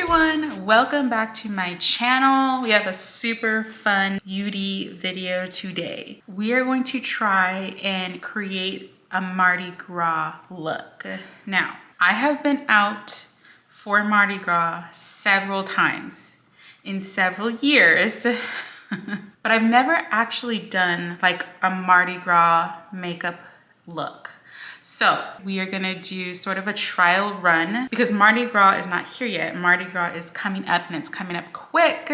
everyone, welcome back to my channel. We have a super fun beauty video today. We are going to try and create a Mardi Gras look. Now, I have been out for Mardi Gras several times in several years, but I've never actually done like a Mardi Gras makeup look. So we are gonna do sort of a trial run because Mardi Gras is not here yet. Mardi Gras is coming up and it's coming up quick.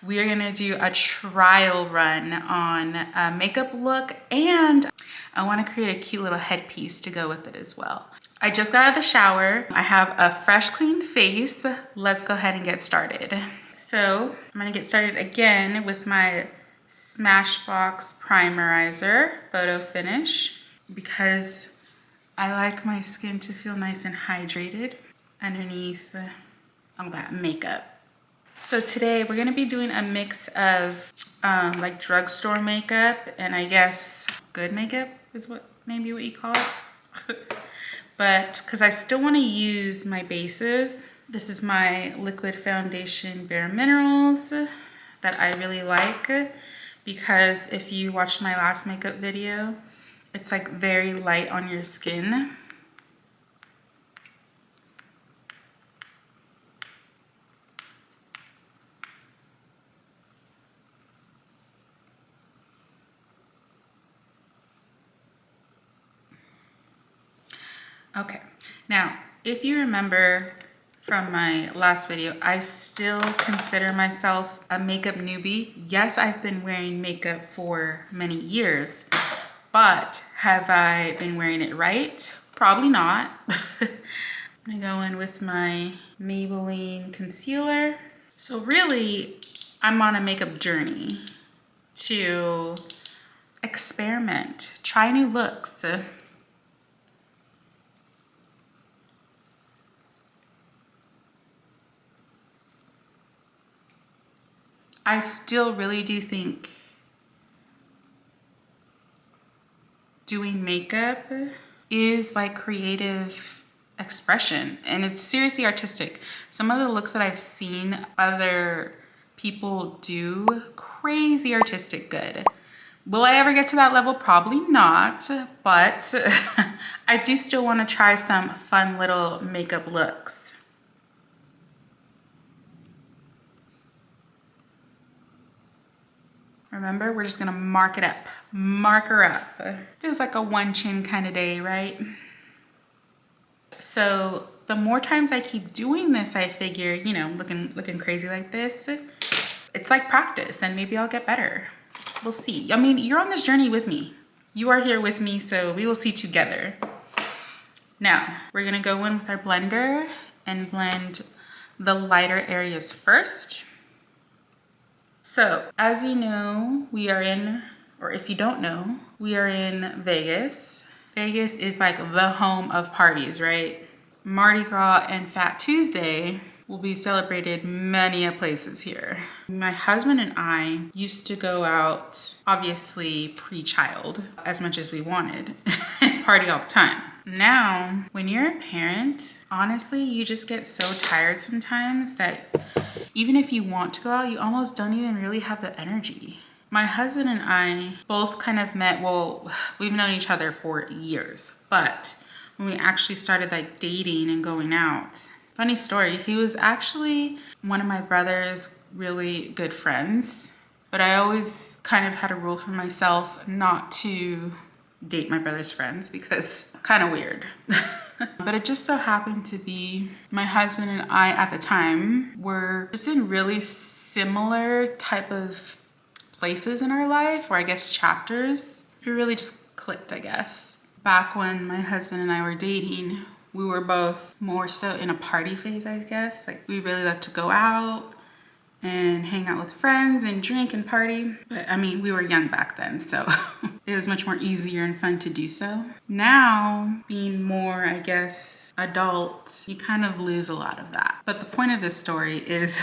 We are gonna do a trial run on a makeup look, and I wanna create a cute little headpiece to go with it as well. I just got out of the shower. I have a fresh, clean face. Let's go ahead and get started. So I'm gonna get started again with my Smashbox Primerizer Photo Finish because I like my skin to feel nice and hydrated underneath all that makeup. So today we're gonna be doing a mix of like drugstore makeup and I guess good makeup is maybe what you call it. But because I still wanna use my bases. This is my liquid foundation Bare Minerals that I really like because if you watched my last makeup video, it's like very light on your skin. Okay, now if you remember from my last video, I still consider myself a makeup newbie. Yes, I've been wearing makeup for many years, but have I been wearing it right? Probably not. I'm gonna go in with my Maybelline concealer. So really, I'm on a makeup journey to experiment, try new looks. I still really do think doing makeup is like creative expression and it's seriously artistic. Some of the looks that I've seen other people do, crazy artistic good. Will I ever get to that level? Probably not, but I do still want to try some fun little makeup looks. Remember, we're just gonna mark it up, mark her up. Feels like a one chin kind of day, right? So the more times I keep doing this, I figure, you know, looking crazy like this, it's like practice and maybe I'll get better. We'll see. I mean, you're on this journey with me. You are here with me, so we will see together. Now, we're gonna go in with our blender and blend the lighter areas first. So, as you know, we are in, or if you don't know, we are in Vegas. Vegas is like the home of parties, right? Mardi Gras and Fat Tuesday will be celebrated many a places here. My husband and I used to go out, obviously pre-child, as much as we wanted, and party all the time. Now, when you're a parent, honestly, you just get so tired sometimes that even if you want to go out, you almost don't even really have the energy. My husband and I both kind of met, well, we've known each other for years, but when we actually started like dating and going out, funny story, he was actually one of my brother's really good friends, but I always kind of had a rule for myself not to date my brother's friends because kind of weird. But it just so happened to be my husband and I at the time were just in really similar type of places in our life, or I guess chapters. It really just clicked, I guess. Back when my husband and I were dating, we were both more so in a party phase, I guess. Like we really loved to go out and hang out with friends and drink and party. But I mean, we were young back then, so it was much more easier and fun to do so. Now, being more, I guess, adult, you kind of lose a lot of that. But the point of this story is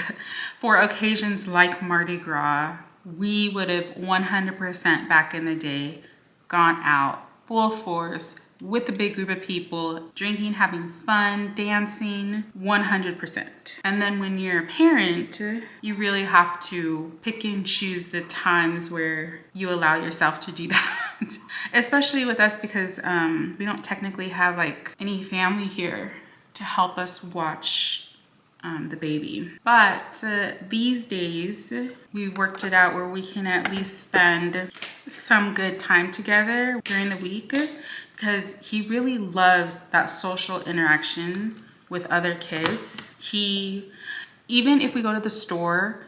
for occasions like Mardi Gras, we would have 100% back in the day gone out full force, with a big group of people, drinking, having fun, dancing, 100%. And then when you're a parent, you really have to pick and choose the times where you allow yourself to do that. Especially with us, because we don't technically have like any family here to help us watch the baby. But these days we worked it out where we can at least spend some good time together during the week, because he really loves that social interaction with other kids. Even if we go to the store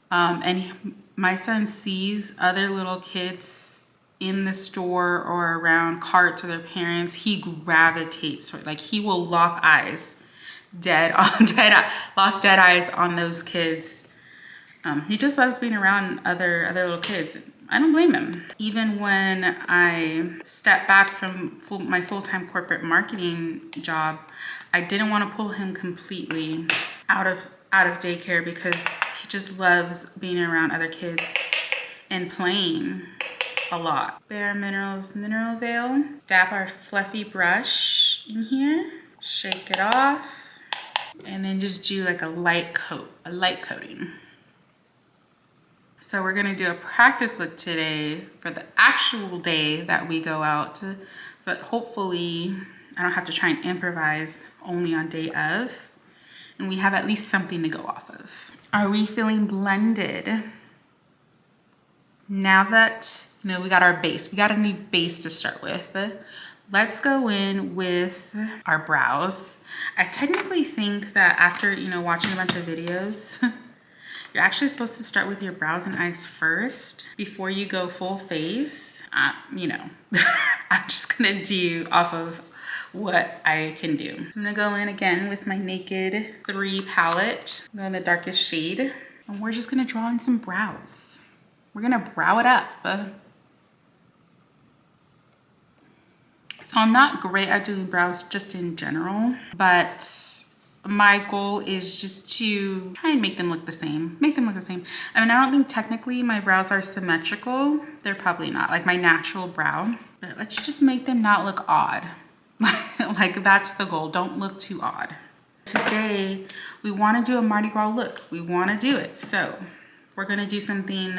my son sees other little kids in the store or around carts or their parents, he gravitates toward, like, he will lock eyes, lock dead eyes on those kids. He just loves being around other little kids. I don't blame him. Even when I stepped back from my full-time corporate marketing job, I didn't want to pull him completely out of daycare, because he just loves being around other kids and playing a lot. Bare Minerals Mineral Veil. Dab our fluffy brush in here. Shake it off. And then just do like a light coating. So we're gonna do a practice look today for the actual day that we go out, so that hopefully I don't have to try and improvise only on day of, and we have at least something to go off of. Are we feeling blended? Now that, you know, we got our base, we got a new base to start with, let's go in with our brows. I technically think that after, you know, watching a bunch of videos, you're actually supposed to start with your brows and eyes first before you go full face. You know, I'm just gonna do off of what I can do. So I'm gonna go in again with my Naked 3 palette, go in the darkest shade, and we're just gonna draw in some brows. We're gonna brow it up. So I'm not great at doing brows just in general, but my goal is just to try and make them look the same. I mean, I don't think technically my brows are symmetrical. They're probably not, like my natural brow, but let's just make them not look odd. Like, that's the goal. Don't look too odd. Today, we want to do a Mardi Gras look. We want to do it. So we're going to do something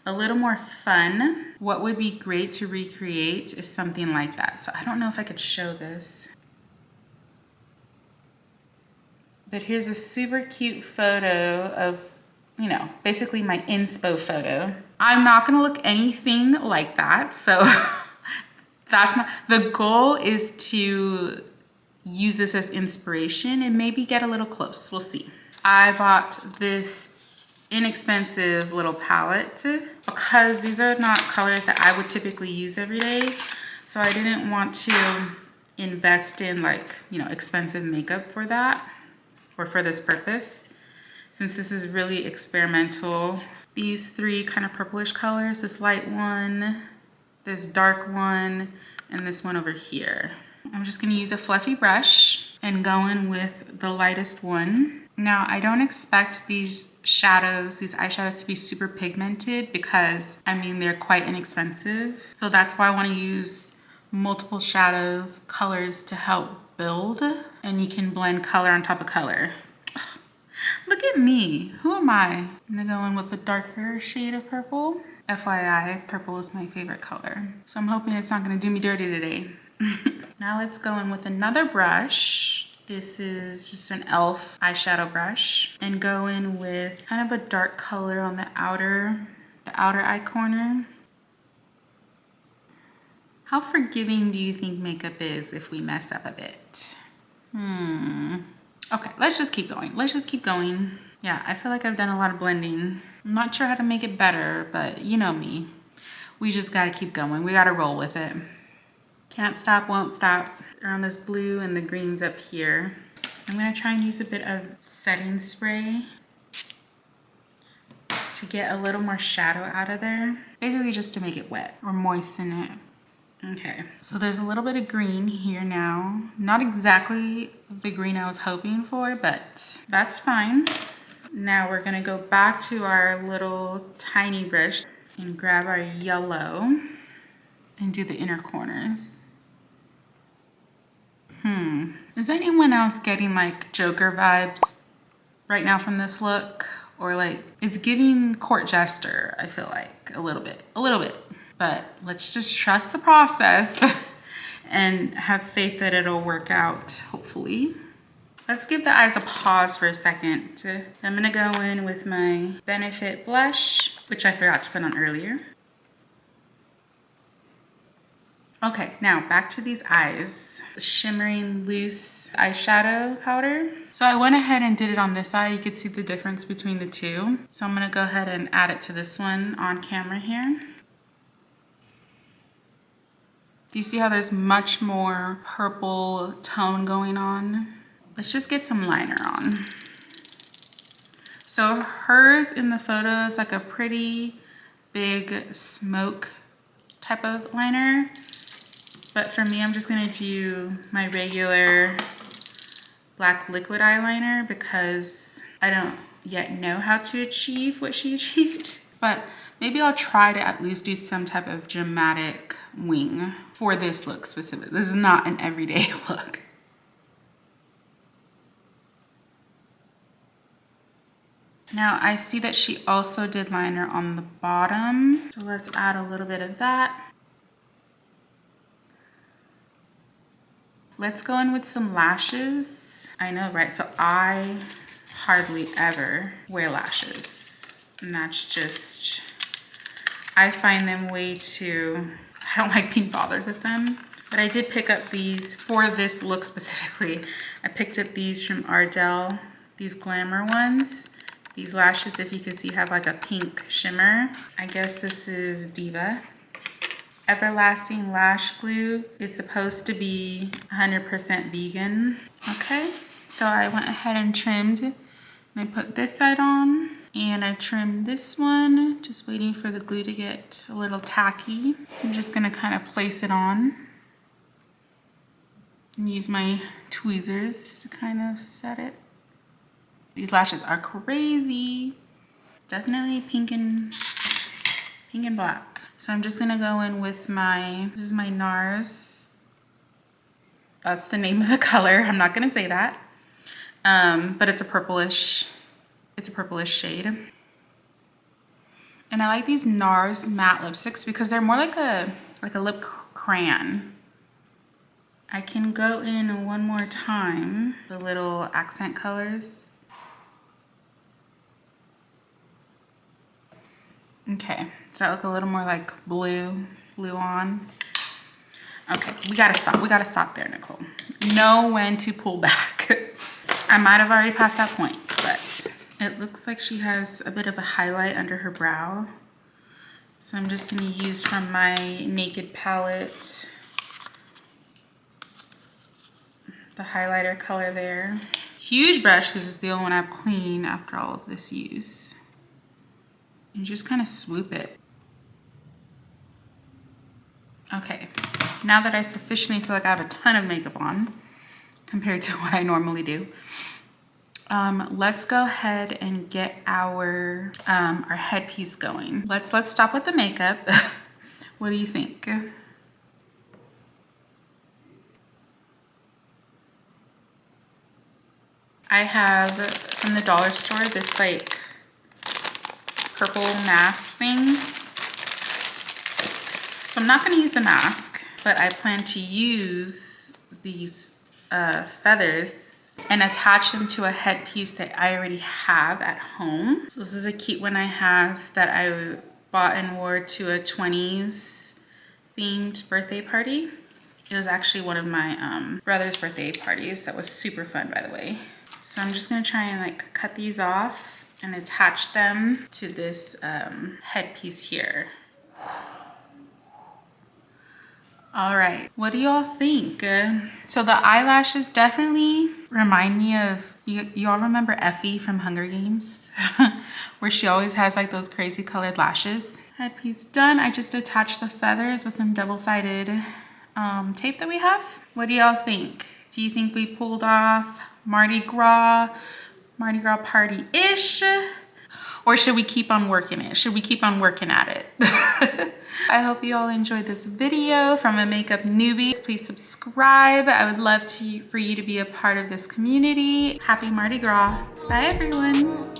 a little more fun. What would be great to recreate is something like that. So I don't know if I could show this, but here's a super cute photo of, you know, basically my inspo photo. I'm not gonna look anything like that, so that's not, the goal is to use this as inspiration and maybe get a little close, we'll see. I bought this inexpensive little palette because these are not colors that I would typically use every day, so I didn't want to invest in, like, you know, expensive makeup for that, or for this purpose, since this is really experimental. These 3 kind of purplish colors, this light one, this dark one, and this one over here. I'm just gonna use a fluffy brush and go in with the lightest one. Now, I don't expect these eyeshadows to be super pigmented, because, I mean, they're quite inexpensive. So that's why I wanna use multiple colors to help build, and you can blend color on top of color. Look at me, who am I? I'm gonna go in with a darker shade of purple. FYI, purple is my favorite color. So I'm hoping it's not gonna do me dirty today. Now let's go in with another brush. This is just an e.l.f. eyeshadow brush, and go in with kind of a dark color on the outer eye corner. How forgiving do you think makeup is if we mess up a bit? Okay, let's just keep going. Yeah, I feel like I've done a lot of blending. I'm not sure how to make it better, but you know me. We just gotta keep going. We gotta roll with it. Can't stop, won't stop. Around this blue and the greens up here. I'm gonna try and use a bit of setting spray to get a little more shadow out of there. Basically just to make it wet or moisten it. Okay, so there's a little bit of green here now. Not exactly the green I was hoping for, but that's fine. Now we're gonna go back to our little tiny brush and grab our yellow and do the inner corners. Is anyone else getting like Joker vibes right now from this look? Or like, it's giving court jester, I feel like, a little bit. But let's just trust the process and have faith that it'll work out, hopefully. Let's give the eyes a pause for a second. I'm gonna go in with my Benefit blush, which I forgot to put on earlier. Okay, now back to these eyes. The shimmering loose eyeshadow powder. So I went ahead and did it on this eye. You could see the difference between the two. So I'm gonna go ahead and add it to this one on camera here. Do you see how there's much more purple tone going on? Let's just get some liner on. So hers in the photo is like a pretty big smoke type of liner. But for me, I'm just gonna do my regular black liquid eyeliner because I don't yet know how to achieve what she achieved. But maybe I'll try to at least do some type of dramatic wing for this look specifically. This is not an everyday look. Now I see that she also did liner on the bottom. So let's add a little bit of that. Let's go in with some lashes. I know, right? So I hardly ever wear lashes. And that's just, I find them way too, I don't like being bothered with them. But I did pick up these for this look specifically. I picked up these from Ardell, these glamour ones. These lashes, if you can see, have like a pink shimmer. I guess this is Diva. Everlasting lash glue. It's supposed to be 100% vegan. Okay, so I went ahead and trimmed. And I put this side on and I trimmed this one, just waiting for the glue to get a little tacky. So I'm just gonna kind of place it on and use my tweezers to kind of set it. These lashes are crazy. Definitely pink and black. So I'm just gonna go in with this is my NARS. That's the name of the color. I'm not gonna say that. But it's a purplish shade. And I like these NARS matte lipsticks because they're more like a lip crayon. I can go in one more time, the little accent colors. Okay, so that look a little more like blue on. Okay, we gotta stop there, Nicole. Know when to pull back. I might have already passed that point, but it looks like she has a bit of a highlight under her brow. So I'm just gonna use from my Naked palette, the highlighter color there. Huge brush, this is the only one I've cleaned after all of this use. And just kind of swoop it. Okay, now that I sufficiently feel like I have a ton of makeup on compared to what I normally do, let's go ahead and get our headpiece going. Let's stop with the makeup. What do you think? I have from the dollar store this like purple mask thing. So I'm not going to use the mask, but I plan to use these feathers and attach them to a headpiece that I already have at home. So this is a cute one I have that I bought and wore to a 20s themed birthday party. It was actually one of my brother's birthday parties. That was super fun, by the way. So I'm just gonna try and like cut these off and attach them to this headpiece here. All right, what do y'all think? So the eyelashes definitely remind me of, you all remember Effie from Hunger Games? Where she always has like those crazy colored lashes. Headpiece done. I just attached the feathers with some double-sided tape that we have. What do y'all think? Do you think we pulled off Mardi Gras party-ish? Or should we keep on working it? Should we keep on working at it? I hope you all enjoyed this video from a makeup newbie. Please subscribe. I would love for you to be a part of this community. Happy Mardi Gras. Bye everyone.